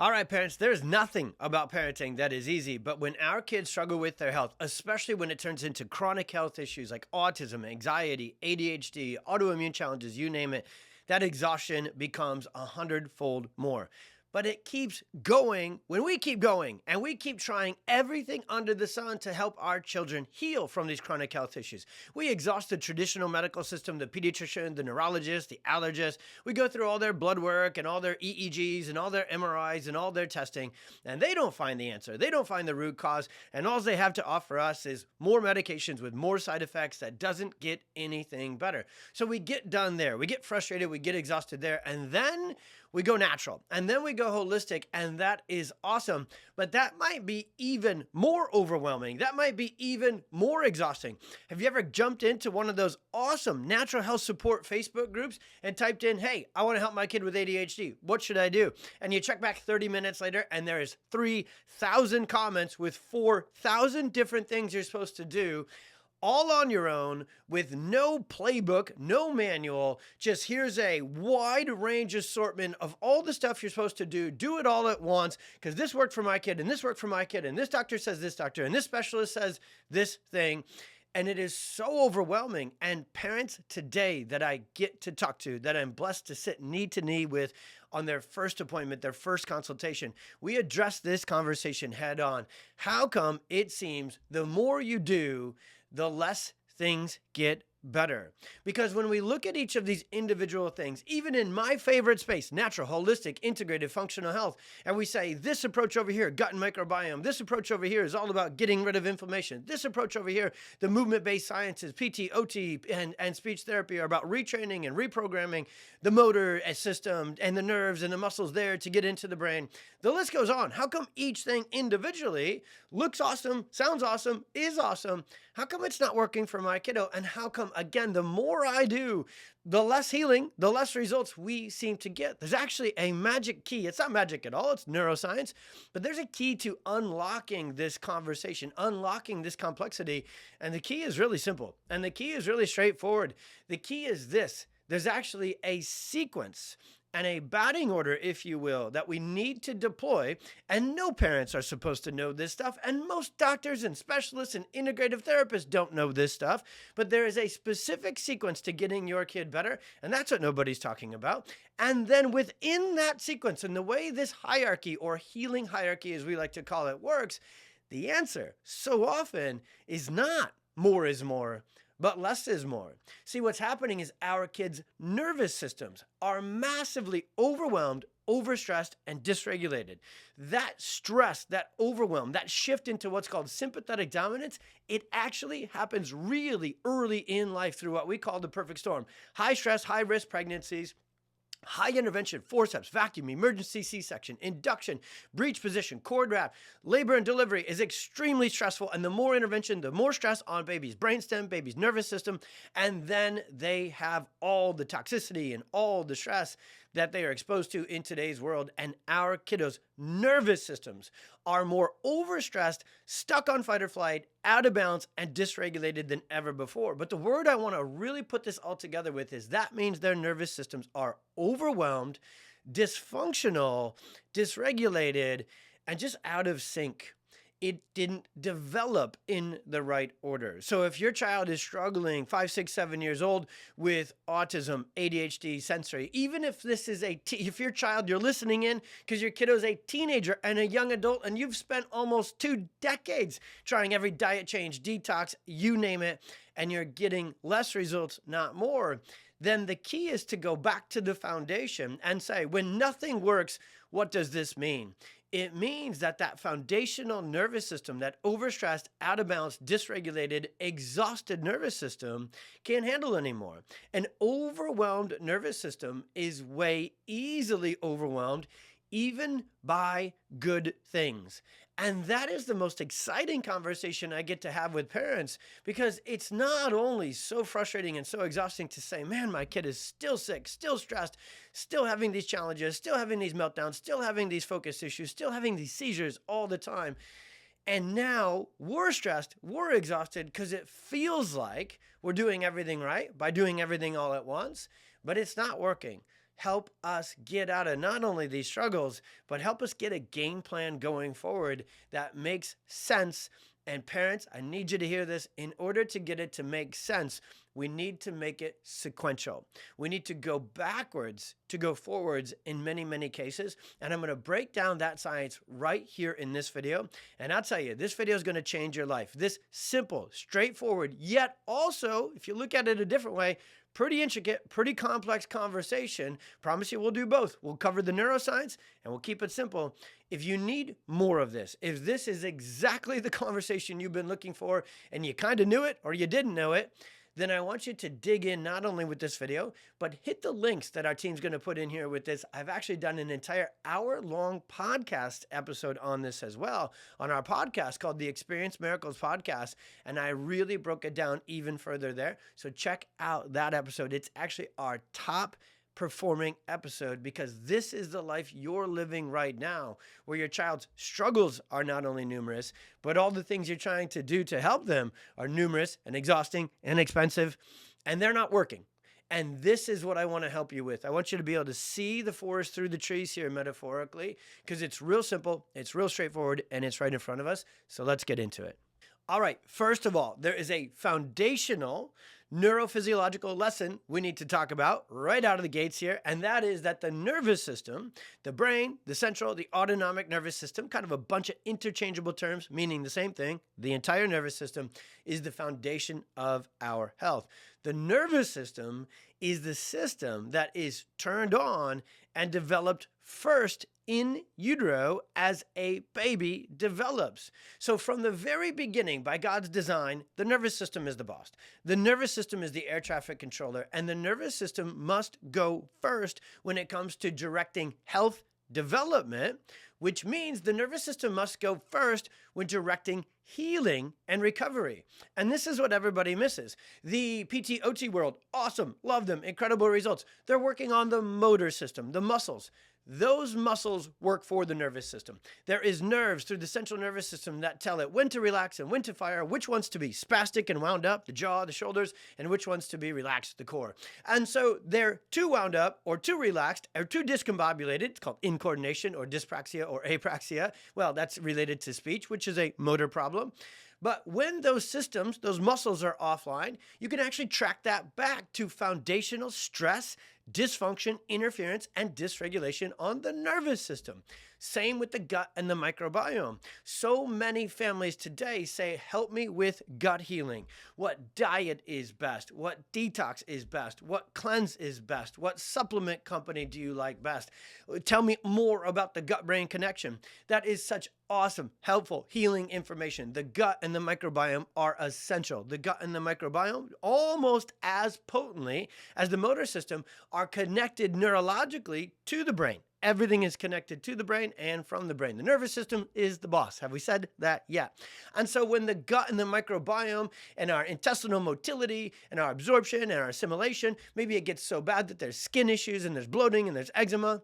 All right, parents, there's nothing about parenting that is easy, but when our kids struggle with their health, especially when it turns into chronic health issues like autism, anxiety, ADHD, autoimmune challenges, you name it, that exhaustion becomes 100-fold more. But it keeps going when we keep going and we keep trying everything under the sun to help our children heal from these chronic health issues. We exhaust the traditional medical system, the pediatrician, the neurologist, the allergist. We go through all their blood work and all their EEGs and all their MRIs and all their testing, and they don't find the answer. They don't find the root cause, and all they have to offer us is more medications with more side effects that doesn't get anything better. So we get done there. We get frustrated. We get exhausted there, and then we go natural, and then we go holistic, and that is awesome. But that might be even more overwhelming. That might be even more exhausting. Have you ever jumped into one of those awesome natural health support Facebook groups and typed in, hey, I want to help my kid with ADHD. What should I do? And you check back 30 minutes later, and there is 3,000 comments with 4,000 different things you're supposed to do, all on your own with no playbook, no manual. Just here's a wide range assortment of all the stuff you're supposed to do. Do it all at once because this worked for my kid and this worked for my kid and this doctor says this doctor and this specialist says this thing. And it is so overwhelming. And parents today that I get to talk to, that I'm blessed to sit knee to knee with on their first appointment, their first consultation, we address this conversation head on. How come it seems the more you do, the less things get better? Because when we look at each of these individual things, even in my favorite space, natural, holistic, integrative, functional health, and we say this approach over here, gut and microbiome, this approach over here is all about getting rid of inflammation, this approach over here, the movement-based sciences, PT, OT, and speech therapy are about retraining and reprogramming the motor system and the nerves and the muscles there to get into the brain. The list goes on. How come each thing individually looks awesome, sounds awesome, is awesome? How come it's not working for my kiddo? And how come, again, the more I do, the less healing, the less results we seem to get? There's actually a magic key. It's not magic at all. It's neuroscience. But there's a key to unlocking this conversation, unlocking this complexity. And the key is really simple. And the key is really straightforward. The key is this. There's actually a sequence and a batting order, if you will, that we need to deploy. And no parents are supposed to know this stuff. And most doctors and specialists and integrative therapists don't know this stuff. But there is a specific sequence to getting your kid better. And that's what nobody's talking about. And then within that sequence, and the way this hierarchy or healing hierarchy, as we like to call it, works, the answer so often is not more is more, but less is more. See, what's happening is our kids' nervous systems are massively overwhelmed, overstressed, and dysregulated. That stress, that overwhelm, that shift into what's called sympathetic dominance, it actually happens really early in life through what we call the perfect storm. High stress, high risk pregnancies, high intervention, forceps, vacuum, emergency C-section, induction, breech position, cord wrap, labor and delivery is extremely stressful. And the more intervention, the more stress on baby's brainstem, baby's nervous system. And then they have all the toxicity and all the stress that they are exposed to in today's world. And our kiddos' nervous systems are more overstressed, stuck on fight or flight, out of balance, and dysregulated than ever before. But the word I want to really put this all together with is that means their nervous systems are overwhelmed, dysfunctional, dysregulated, and just out of sync. It didn't develop in the right order. So if your child is struggling 5, 6, 7 years old with autism, ADHD, sensory, even if this is if your child, you're listening in because your kiddo is a teenager and a young adult and you've spent almost 2 decades trying every diet change, detox, you name it, and you're getting less results, not more, then the key is to go back to the foundation and say, when nothing works, what does this mean? It means that that foundational nervous system, that overstressed, out of balance, dysregulated, exhausted nervous system can't handle anymore. An overwhelmed nervous system is way easily overwhelmed even by good things. And that is the most exciting conversation I get to have with parents because it's not only so frustrating and so exhausting to say, man, my kid is still sick, still stressed, still having these challenges, still having these meltdowns, still having these focus issues, still having these seizures all the time. And now we're stressed, we're exhausted because it feels like we're doing everything right by doing everything all at once, but it's not working. help us get out of not only these struggles, but help us get a game plan going forward that makes sense. And parents, I need you to hear this. In order to get it to make sense, we need to make it sequential. We need to go backwards to go forwards in many, many cases. And I'm going to break down that science right here in this video. And I'll tell you, this video is going to change your life. This simple, straightforward, yet also, if you look at it a different way, pretty intricate, pretty complex conversation. Promise you we'll do both. We'll cover the neuroscience and we'll keep it simple. If you need more of this, if this is exactly the conversation you've been looking for and you kind of knew it or you didn't know it, then I want you to dig in not only with this video, but hit the links that our team's going to put in here with this. I've actually done an entire hour-long podcast episode on this as well, on our podcast called the Experience Miracles Podcast, and I really broke it down even further there. So check out that episode. It's actually our top performing episode because this is the life you're living right now, where your child's struggles are not only numerous, but all the things you're trying to do to help them are numerous and exhausting and expensive, and they're not working. And this is what I want to help you with. I want you to be able to see the forest through the trees here metaphorically, because it's real simple, it's real straightforward, and it's right in front of us. So let's get into it. All right, first of all, there is a foundational neurophysiological lesson we need to talk about right out of the gates here, and that is that the nervous system, the brain, the central, the autonomic nervous system, kind of a bunch of interchangeable terms meaning the same thing, the entire nervous system is the foundation of our health. The nervous system is the system that is turned on and developed first in utero as a baby develops. So from the very beginning, by God's design, the nervous system is the boss. The nervous system is the air traffic controller, and the nervous system must go first when it comes to directing health development, which means the nervous system must go first when directing healing and recovery. And this is what everybody misses. The PT/OT world, awesome, love them, incredible results. They're working on the motor system, the muscles. Those muscles work for the nervous system. There is nerves through the central nervous system that tell it when to relax and when to fire, which ones to be spastic and wound up, the jaw, the shoulders, and which ones to be relaxed, the core. And so they're too wound up or too relaxed or too discombobulated. It's called incoordination or dyspraxia or apraxia. Well, that's related to speech, which is a motor problem. But when those systems, those muscles are offline, you can actually track that back to foundational stress, dysfunction, interference, and dysregulation on the nervous system. Same with the gut and the microbiome. So many families today say, help me with gut healing. What diet is best? What detox is best? What cleanse is best? What supplement company do you like best? Tell me more about the gut-brain connection. That is such awesome, helpful, healing information. The gut and the microbiome are essential. The gut and the microbiome, almost as potently as the motor system, are connected neurologically to the brain. Everything is connected to the brain and from the brain. The nervous system is the boss. Have we said that yet? And so when the gut and the microbiome and our intestinal motility and our absorption and our assimilation, maybe it gets so bad that there's skin issues and there's bloating and there's eczema.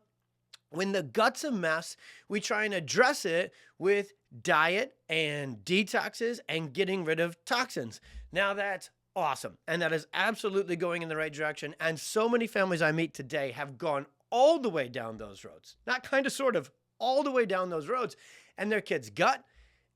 When the gut's a mess, we try and address it with diet and detoxes and getting rid of toxins. Now that's awesome. And that is absolutely going in the right direction. And so many families I meet today have gone all the way down those roads. Not kind of, sort of, all the way down those roads. And their kid's gut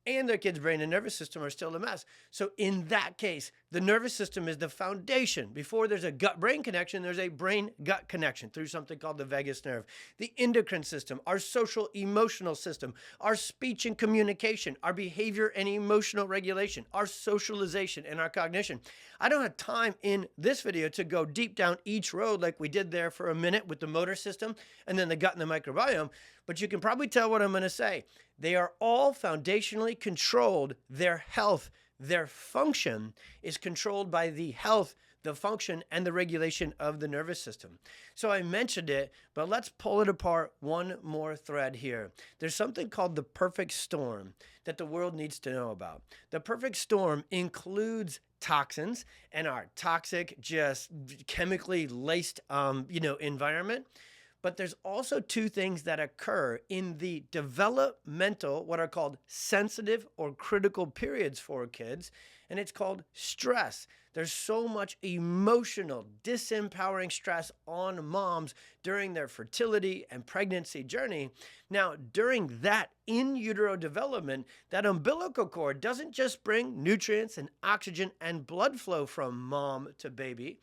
and their kid's brain and nervous system are still a mess. So in that case, the nervous system is the foundation. Before there's a gut-brain connection, there's a brain-gut connection through something called the vagus nerve. The endocrine system, our social emotional system, our speech and communication, our behavior and emotional regulation, our socialization and our cognition. I don't have time in this video to go deep down each road like we did there for a minute with the motor system and then the gut and the microbiome, but you can probably tell what I'm going to say. They are all foundationally controlled. Their health, their function is controlled by the health, the function, and the regulation of the nervous system. So I mentioned it, but let's pull it apart one more thread here. There's something called the perfect storm that the world needs to know about. The perfect storm includes toxins and our toxic, just chemically laced, environment. But there's also two things that occur in the developmental, what are called sensitive or critical periods for kids. and it's called stress. There's so much emotional, disempowering stress on moms during their fertility and pregnancy journey. Now, during that in utero development, that umbilical cord doesn't just bring nutrients and oxygen and blood flow from mom to baby.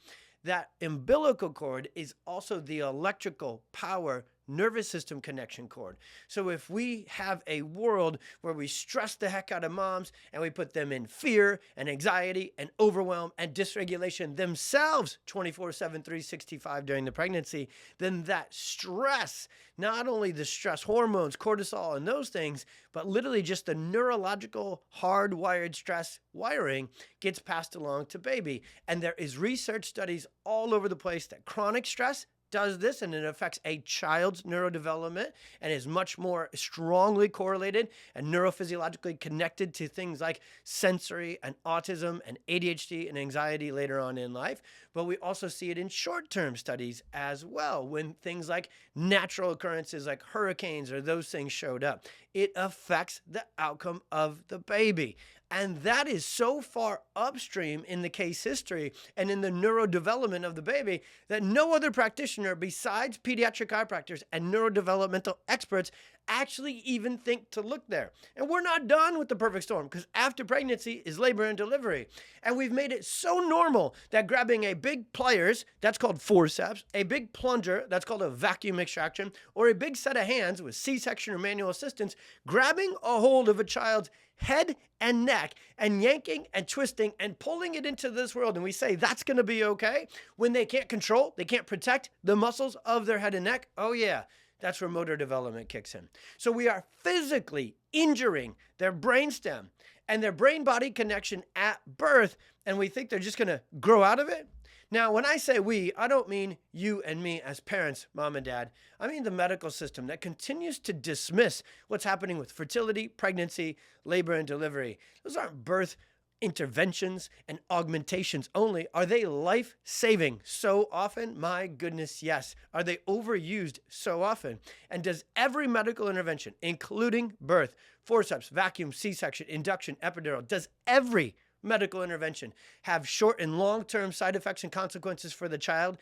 That umbilical cord is also the electrical power nervous system connection cord. So if we have a world where we stress the heck out of moms and we put them in fear and anxiety and overwhelm and dysregulation themselves 24/7, 365 during the pregnancy, then that stress, not only the stress hormones, cortisol and those things, but literally just the neurological hardwired stress wiring gets passed along to baby. And there is research studies all over the place that chronic stress does this, and it affects a child's neurodevelopment and is much more strongly correlated and neurophysiologically connected to things like sensory and autism and ADHD and anxiety later on in life. But we also see it in short-term studies as well when things like natural occurrences like hurricanes or those things showed up. It affects the outcome of the baby. And that is so far upstream in the case history and in the neurodevelopment of the baby that no other practitioner besides pediatric chiropractors and neurodevelopmental experts actually even think to look there. And we're not done with the perfect storm, because after pregnancy is labor and delivery. And we've made it so normal that grabbing a big pliers, that's called forceps, a big plunger, that's called a vacuum extraction, or a big set of hands with C-section or manual assistance, grabbing a hold of a child's head and neck and yanking and twisting and pulling it into this world. And we say that's going to be okay when they can't control, they can't protect the muscles of their head and neck. Oh yeah, that's where motor development kicks in. So we are physically injuring their brainstem and their brain-body connection at birth, and we think they're just going to grow out of it. Now, when I say we, I don't mean you and me as parents, mom and dad. I mean the medical system that continues to dismiss what's happening with fertility, pregnancy, labor, and delivery. Those aren't birth interventions and augmentations only. Are they life-saving so often? My goodness, yes. Are they overused so often? And does every medical intervention, including birth, forceps, vacuum, C-section, induction, epidural, does every medical intervention have short and long-term side effects and consequences for the child?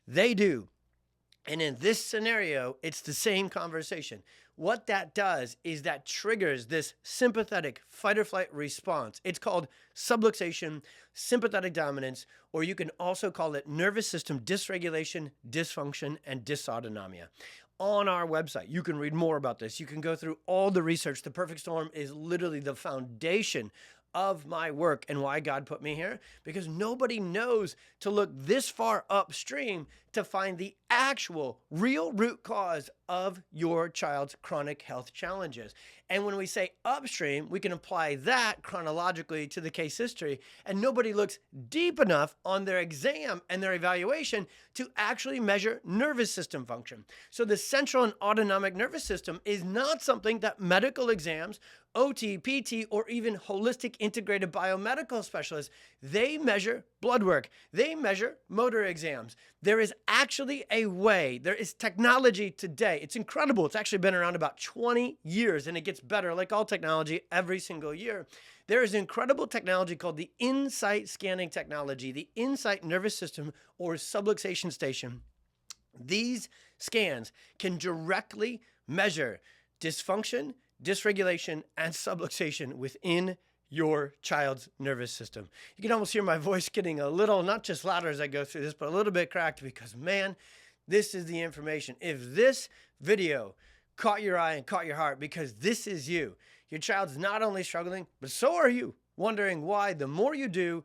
They do. And in this scenario, it's the same conversation. What that does is that triggers this sympathetic fight or flight response. It's called subluxation, sympathetic dominance, or you can also call it nervous system dysregulation, dysfunction, and dysautonomia. On our website, you can read more about this. You can go through all the research. The Perfect Storm is literally the foundation of my work and why God put me here, because nobody knows to look this far upstream to find the actual real root cause of your child's chronic health challenges. And when we say upstream, we can apply that chronologically to the case history, and nobody looks deep enough on their exam and their evaluation to actually measure nervous system function. So the central and autonomic nervous system is not something that medical exams, OT, PT, or even holistic integrated biomedical specialists, they measure blood work. They measure motor exams. There is actually a way. There is technology today. It's incredible. It's actually been around about 20 years, and it gets better, like all technology, every single year. There is incredible technology called the Insight scanning technology, the Insight nervous system or subluxation station. These scans can directly measure dysfunction, dysregulation, and subluxation within your child's nervous system. You can almost hear my voice getting a little, not just louder as I go through this, but a little bit cracked because, man, this is the information. If this video caught your eye and caught your heart, because this is you. Your child's not only struggling, but so are you, wondering why the more you do,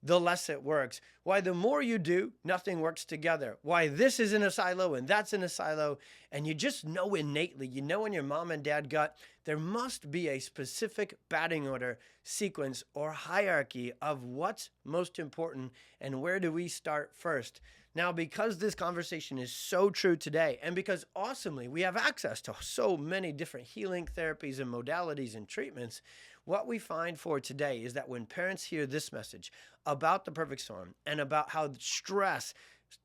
the less it works. Why the more you do, nothing works together. Why this is in a silo and that's in a silo. And you just know innately, you know in your mom and dad gut, there must be a specific batting order, sequence, or hierarchy of what's most important and where do we start first. Now, because this conversation is so true today, and because awesomely we have access to so many different healing therapies and modalities and treatments, what we find for today is that when parents hear this message about the perfect storm and about how stress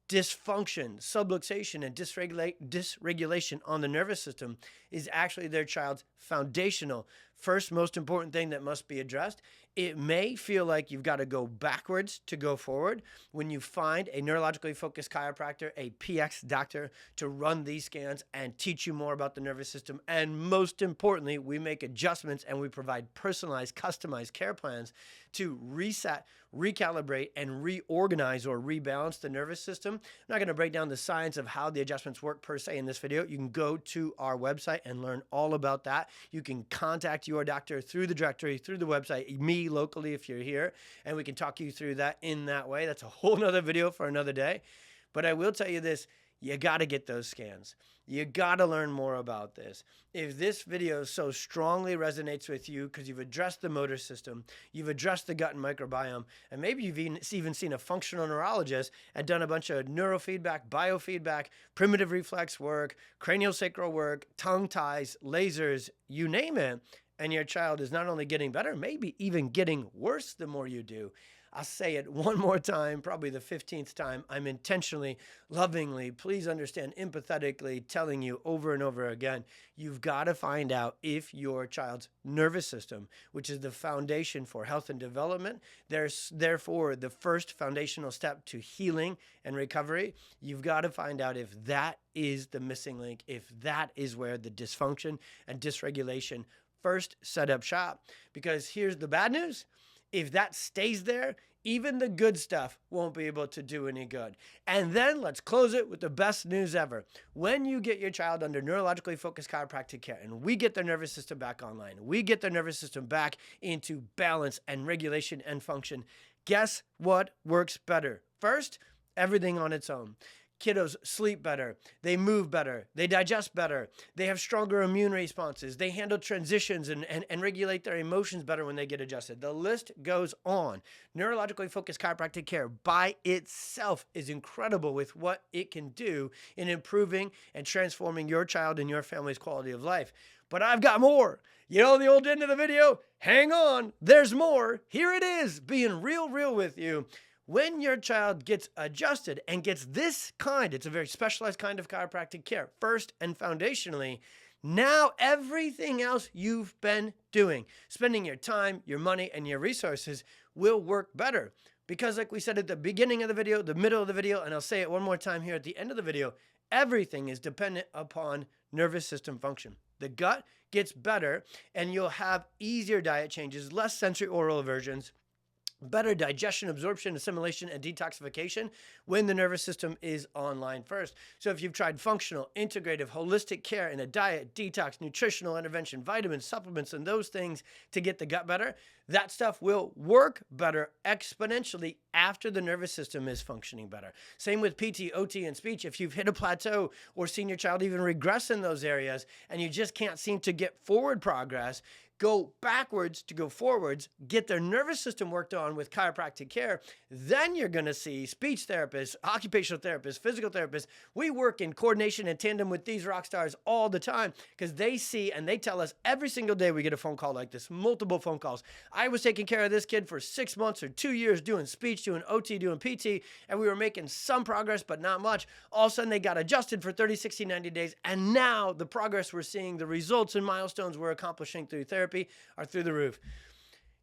dysfunction, subluxation, and dysregulation on the nervous system is actually their child's foundational, first most important thing that must be addressed. It may feel like you've got to go backwards to go forward when you find a neurologically focused chiropractor, a PX doctor, to run these scans and teach you more about the nervous system. And most importantly, we make adjustments and we provide personalized, customized care plans to reset, recalibrate, and reorganize or rebalance the nervous system. I'm not going to break down the science of how the adjustments work per se in this video. You can go to our website and learn all about that. You can contact your doctor through the directory, through the website, me locally if you're here, and we can talk you through that in that way. That's a whole nother video for another day. But I will tell you this, you got to get those scans. You got to learn more about this. If this video so strongly resonates with you because you've addressed the motor system, you've addressed the gut and microbiome, and maybe you've even seen a functional neurologist and done a bunch of neurofeedback, biofeedback, primitive reflex work, craniosacral work, tongue ties, lasers, you name it, and your child is not only getting better, maybe even getting worse the more you do. I'll say it one more time, probably the 15th time. I'm intentionally, lovingly, please understand, empathetically telling you over and over again, you've got to find out if your child's nervous system, which is the foundation for health and development, there's therefore the first foundational step to healing and recovery, you've got to find out if that is the missing link, if that is where the dysfunction and dysregulation first set up shop. Because here's the bad news. If that stays there, even the good stuff won't be able to do any good. And then let's close it with the best news ever. When you get your child under neurologically focused chiropractic care and we get their nervous system back online, we get their nervous system back into balance and regulation and function, guess what works better? First, everything on its own. Kiddos sleep better, they move better, they digest better, they have stronger immune responses, they handle transitions and regulate their emotions better when they get adjusted. The list goes on. Neurologically focused chiropractic care by itself is incredible with what it can do in improving and transforming your child and your family's quality of life. But I've got more. You know the old end of the video? Hang on, there's more. Here it is, being real with you. When your child gets adjusted and gets this kind, it's a very specialized kind of chiropractic care, first and foundationally, now everything else you've been doing, spending your time, your money, and your resources will work better. Because like we said at the beginning of the video, the middle of the video, and I'll say it one more time here at the end of the video, everything is dependent upon nervous system function. The gut gets better and you'll have easier diet changes, less sensory oral aversions, better digestion, absorption, assimilation, and detoxification when the nervous system is online first. So if you've tried functional, integrative, holistic care in a diet, detox, nutritional intervention, vitamins, supplements, and those things to get the gut better, that stuff will work better exponentially after the nervous system is functioning better. Same with PT, OT, and speech. If you've hit a plateau or seen your child even regress in those areas and you just can't seem to get forward progress, go backwards to go forwards, get their nervous system worked on with chiropractic care, then you're going to see speech therapists, occupational therapists, physical therapists. We work in coordination and tandem with these rock stars all the time because they see and they tell us every single day we get a phone call like this, multiple phone calls. I was taking care of this kid for 6 months or 2 years doing speech, doing OT, doing PT, and we were making some progress, but not much. All of a sudden they got adjusted for 30, 60, 90 days. And now the progress we're seeing, the results and milestones we're accomplishing through therapy are through the roof.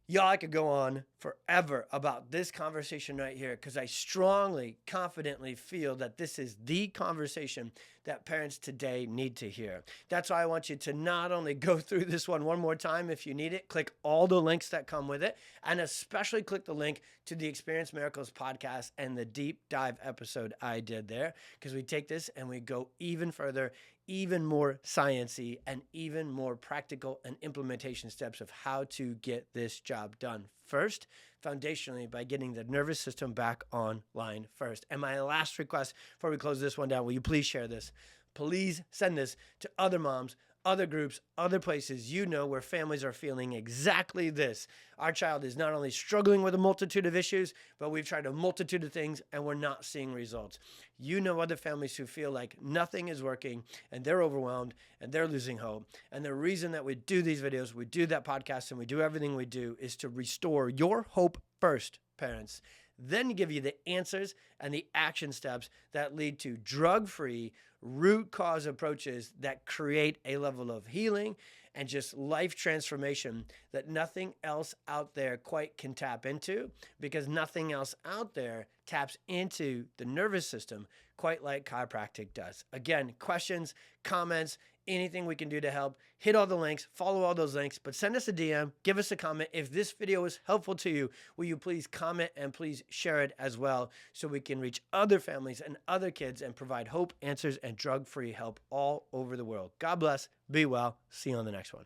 Y'all, I could go on forever about this conversation right here because I strongly, confidently feel that this is the conversation that parents today need to hear. That's why I want you to not only go through this one more time if you need it, click all the links that come with it, and especially click the link to the Experience Miracles podcast and the deep dive episode I did there because we take this and we go even further, even more sciencey and even more practical and implementation steps of how to get this job done. First, foundationally, by getting the nervous system back online first. And my last request before we close this one down, will you please share this? Please send this to other moms, other groups, other places you know where families are feeling exactly this. Our child is not only struggling with a multitude of issues, but we've tried a multitude of things and we're not seeing results. You know other families who feel like nothing is working and they're overwhelmed and they're losing hope. And the reason that we do these videos, we do that podcast, and we do everything we do is to restore your hope first, parents. then give you the answers and the action steps that lead to drug-free, root cause approaches that create a level of healing and just life transformation that nothing else out there quite can tap into, because nothing else out there taps into the nervous system quite like chiropractic does. Again, questions, comments, anything we can do to help, hit all the links, follow all those links, but send us a DM, give us a comment. If this video was helpful to you, will you please comment and please share it as well so we can reach other families and other kids and provide hope, answers, and drug-free help all over the world. God bless. Be well. See you on the next one.